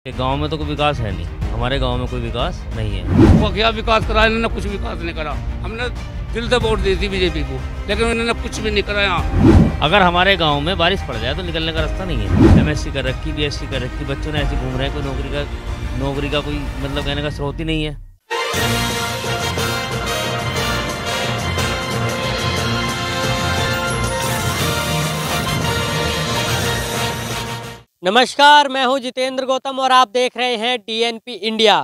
गांव में तो कोई विकास है नहीं, हमारे गांव में कोई विकास नहीं है। वो क्या विकास करा, इन्होंने कुछ विकास नहीं करा। हमने दिल से वोट दी थी बीजेपी को, लेकिन इन्होंने कुछ भी नहीं करा। यहाँ अगर हमारे गांव में बारिश पड़ जाए तो निकलने का रास्ता नहीं है। एमएससी कर रखी, बीएससी कर रखी, बच्चों ने ऐसे घूम रहे हैं, कोई नौकरी का कोई मतलब कहने का स्रोत ही नहीं है। नमस्कार, मैं हूं जितेंद्र गौतम और आप देख रहे हैं डीएनपी इंडिया।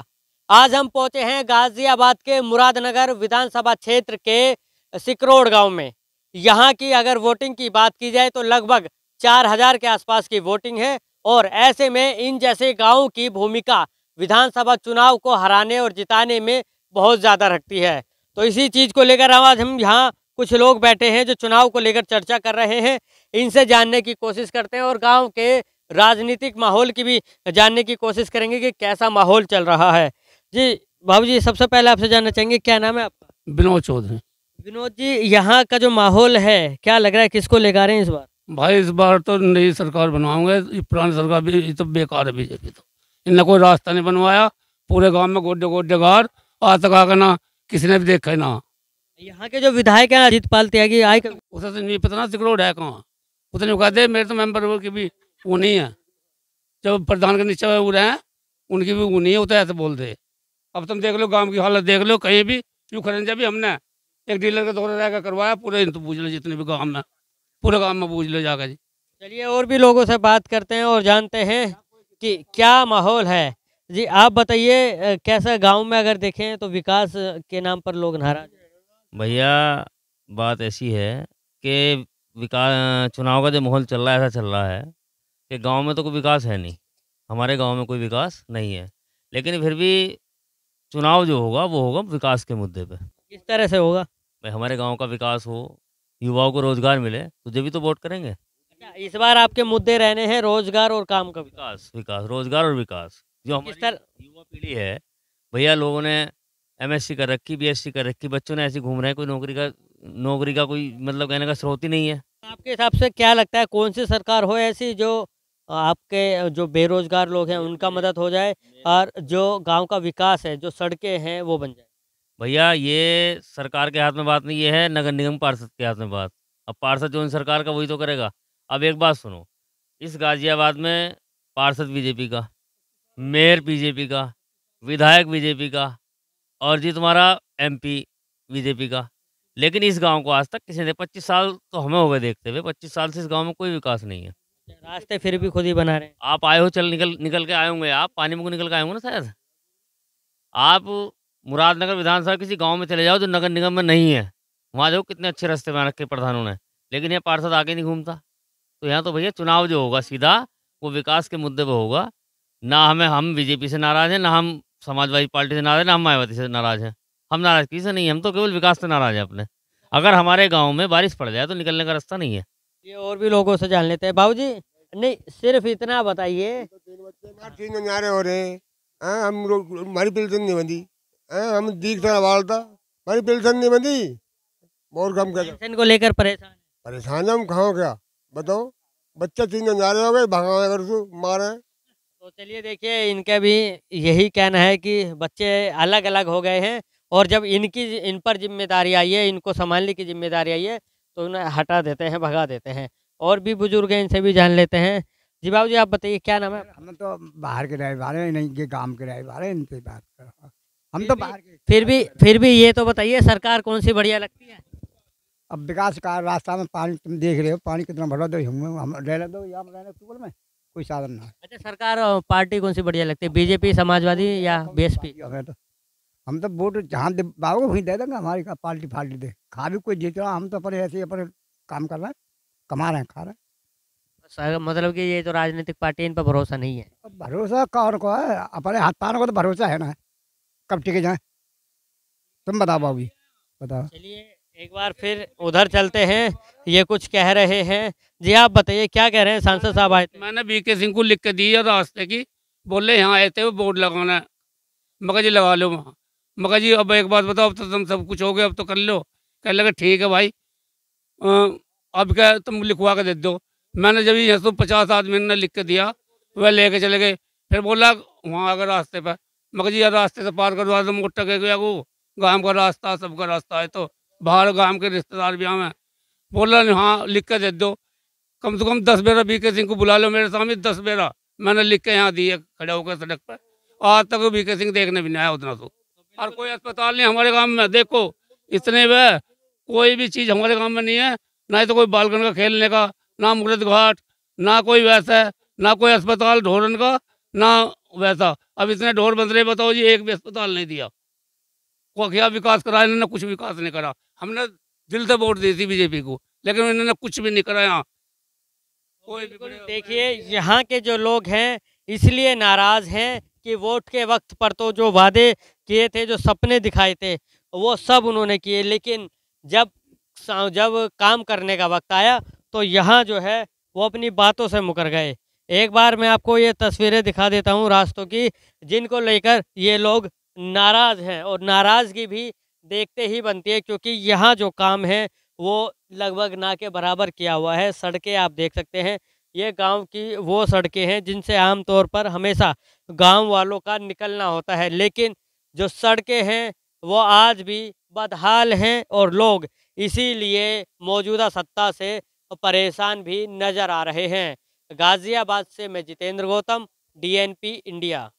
आज हम पहुंचे हैं गाजियाबाद के मुरादनगर विधानसभा क्षेत्र के सिकरोड़ गांव में। यहां की अगर वोटिंग की बात की जाए तो लगभग 4000 के आसपास की वोटिंग है और ऐसे में इन जैसे गाँव की भूमिका विधानसभा चुनाव को हराने और जिताने में बहुत ज़्यादा रखती है। तो इसी चीज़ को लेकर आज हम यहाँ कुछ लोग बैठे हैं जो चुनाव को लेकर चर्चा कर रहे हैं। इनसे जानने की कोशिश करते हैं और गाँव के राजनीतिक माहौल की भी जानने की कोशिश करेंगे कि कैसा माहौल चल रहा है। जी बाबू जी, सबसे पहले आपसे जानना चाहेंगे, क्या नाम है आपका? विनोद चौधरी। विनोद जी, यहाँ का जो माहौल है क्या लग रहा है, किसको लेकर आ रहे हैं इस बार? भाई इस बार तो नई सरकार बनवाऊंगे। ये पुरानी सरकार भी तो बेकार है। बीजेपी तो इनने कोई रास्ता नहीं बनवाया। पूरे गांव में गोड्डे गोड्डे गार, आज तक आकर ना किसी ने भी देखा ना। यहाँ के जो विधायक हैं अजीतपाल त्यागी आए उसे तो नहीं पता ना सिकरोड है कहाँ। उतने कहा दे, मेरे तो मेंबर की भी वो नहीं है। जब प्रधान के नीचे वो रहे हैं उनकी भी वो नहीं है। वो तो ऐसे बोलते। अब तुम देख लो गांव की हालत, देख लो कहीं भी क्यों खरंजा भी हमने एक डीलर के दौरे रह कर करवाया। पूरे तो पूछ लो जितने भी गाँव में, पूरे गाँव में पूछ लो जाकर जी। चलिए और भी लोगों से बात करते हैं और जानते हैं कि क्या माहौल है। जी आप बताइए, कैसा गांव में अगर देखें तो विकास के नाम पर लोग नाराज हैं? भैया बात ऐसी है कि विकास चुनाव का जो माहौल चल रहा है ऐसा चल रहा है कि गांव में तो कोई विकास है नहीं, हमारे गांव में कोई विकास नहीं है। लेकिन फिर भी चुनाव जो होगा वो होगा विकास के मुद्दे पे। किस तरह से होगा? भाई हमारे गांव का विकास हो, युवाओं को रोजगार मिले तो जब भी तो वोट करेंगे। अच्छा, इस बार आपके मुद्दे रहने हैं रोजगार और काम का विकास विकास रोजगार और विकास। जो किस हमारी युवा पीढ़ी है भैया, लोगों ने एमएससी कर रखी, बीएससी कर रखी, बच्चों ने ऐसे घूम रहे हैं, कोई नौकरी का कोई मतलब कहने का स्रोत ही नहीं है। आपके हिसाब से क्या लगता है कौन सी सरकार हो ऐसी जो आपके जो बेरोजगार लोग हैं उनका मदद हो जाए और जो गांव का विकास है, जो सड़कें हैं वो बन जाए? भैया ये सरकार के हाथ में बात नहीं, ये है नगर निगम पार्षद के हाथ में बात। अब पार्षद जो इन सरकार का वही तो करेगा। अब एक बात सुनो, इस गाजियाबाद में पार्षद बीजेपी का, मेयर बीजेपी का, विधायक बीजेपी का और जी तुम्हारा एमपी बीजेपी का। लेकिन इस गांव को आज तक किसी ने 25 साल तो हमें हो गए देखते हुए, 25 साल से इस गांव में कोई विकास नहीं है। रास्ते फिर भी खुद ही बना रहे हैं। आप आए हो, चल निकल के आए होंगे, आप पानी में को निकल के आए होंगे ना शायद। आप मुरादनगर विधानसभा किसी गांव में चले जाओ जो नगर निगम में नहीं है, वहाँ देखो कितने अच्छे रास्ते बना रखे प्रधानों ने, लेकिन ये पार्षद आगे नहीं घूमता। तो यहाँ तो भैया चुनाव जो होगा सीधा वो विकास के मुद्दे पर होगा। ना हम बीजेपी से नाराज़ हैं, ना हम समाजवादी पार्टी से नाराज़ हैं, ना हम मायावती से नाराज़ हैं। हम नाराज़ किसी से नहीं हैं, हम तो केवल विकास से नाराज़ हैं अपने। अगर हमारे गाँव में बारिश पड़ जाए तो निकलने का रास्ता नहीं है। ये और भी लोगों से जान लेते हैं। बाबूजी, नहीं सिर्फ इतना बताइए। तीन न्यारे हो रहे हैं। हम लोग हमारी पेंशन नहीं बंदी। हम दीख तरह वालता हमारी पेंशन नहीं बंदी। बहुत कम कर पेंशन को लेकर परेशान हैं। परेशान हम खाओ क्या बताओ। बच्चे तीन न्यारे हो गए, भगा कर मारे। तो चलिए देखिए, इनका भी यही कहना है कि बच्चे अलग अलग हो गए हैं और जब इन पर जिम्मेदारी आई है, इनको संभालने की जिम्मेदारी आई है तो उन्हें हटा देते हैं, भगा देते हैं। और भी बुजुर्ग हैं, इनसे भी जान लेते हैं। जी बाबू जी, आप बताइए क्या नाम है? हम तो बाहर के रहे वाले नहीं, ये काम के रहे वाले, इन पे बात करो। हम तो बाहर के। फिर भी ये तो बताइए सरकार कौन सी बढ़िया लगती है? अब विकास का रास्ता में पानी तुम देख रहे हो, पानी कितना भरा दो हम रहने दो, यहाँ रहने ट्यूबवेल में कोई साधन ना है। अच्छा, सरकार पार्टी कौन सी बढ़िया लगती है, बीजेपी, समाजवादी या बीएसपी? हम तो वोट जहाँ बाबू वहीं दे देंगे। हमारी पार्टी फाल्टी दे, खा भी कोई जीत रहा, हम तो अपने ऐसे अपने काम कर रहे हैं, कमा रहे हैं, खा रहे हैं। मतलब कि ये जो राजनीतिक पार्टी, इन पर भरोसा नहीं है? भरोसा कौन को है? अपने हाथ पानों को तो भरोसा है ना, कब टिके जाए? तुम बताओ बाबू, बताओ। चलिए एक बार फिर उधर चलते हैं, ये कुछ कह रहे हैं। जी आप बताइए क्या कह रहे हैं, सांसद साहब आए थे? मैंने बीके सिंह को लिख के दी है रास्ते की, बोले यहाँ आए थे वो बोर्ड लगाना है। मगर जी लगा लो वहाँ। मगर जी अब एक बात बताओ, अब तो तुम सब कुछ हो गया, अब तो कर लो। कह लगे ठीक है भाई, अब क्या तुम लिखवा के दे दो। मैंने जब यहाँ तो 50 आदमी ने लिख के दिया, वह लेके चले गए। फिर बोला वहाँ अगर रास्ते पर, मगर जी यार रास्ते से पार करवा दो, मुझको टके गया वो गांव का रास्ता, सबका रास्ता है, तो बाहर गांव के रिश्तेदार भी हमें बोला नहीं, हाँ लिख के दे दो, कम से कम 10 बेरा बीके सिंह को बुला लो मेरे सामने, 10 बेरा मैंने लिख के यहाँ दिए खड़े होकर सड़क पर, आज तक बीके सिंह देखने भी नहीं आया उतना। तो और कोई अस्पताल नहीं हमारे गांव में, देखो इतने वह कोई भी चीज़ हमारे गांव में नहीं है, ना ही तो कोई बालकन का खेलने का, ना मुगरत घाट, ना कोई वैसा है, ना कोई अस्पताल ढोरन का, ना वैसा। अब इतने ढोर बंद रहे, बताओ जी एक भी अस्पताल नहीं दिया, को क्या विकास करा इन्होंने, कुछ विकास नहीं करा। हमने दिल से वोट दी थी बीजेपी को, लेकिन इन्होंने कुछ भी नहीं करा यहाँ। कोई देखिए यहाँ के जो लोग हैं इसलिए नाराज हैं कि वोट के वक्त पर तो जो वादे किए थे, जो सपने दिखाए थे, वो सब उन्होंने किए, लेकिन जब जब काम करने का वक्त आया तो यहाँ जो है वो अपनी बातों से मुकर गए। एक बार मैं आपको ये तस्वीरें दिखा देता हूँ रास्तों की, जिनको लेकर ये लोग नाराज़ हैं, और नाराज़गी भी देखते ही बनती है, क्योंकि यहाँ जो काम है वो लगभग ना के बराबर किया हुआ है। सड़कें आप देख सकते हैं, ये गांव की वो सड़कें हैं जिनसे आम तौर पर हमेशा गांव वालों का निकलना होता है, लेकिन जो सड़कें हैं वो आज भी बदहाल हैं, और लोग इसीलिए मौजूदा सत्ता से परेशान भी नज़र आ रहे हैं। गाज़ियाबाद से मैं जितेंद्र गौतम, DNP इंडिया।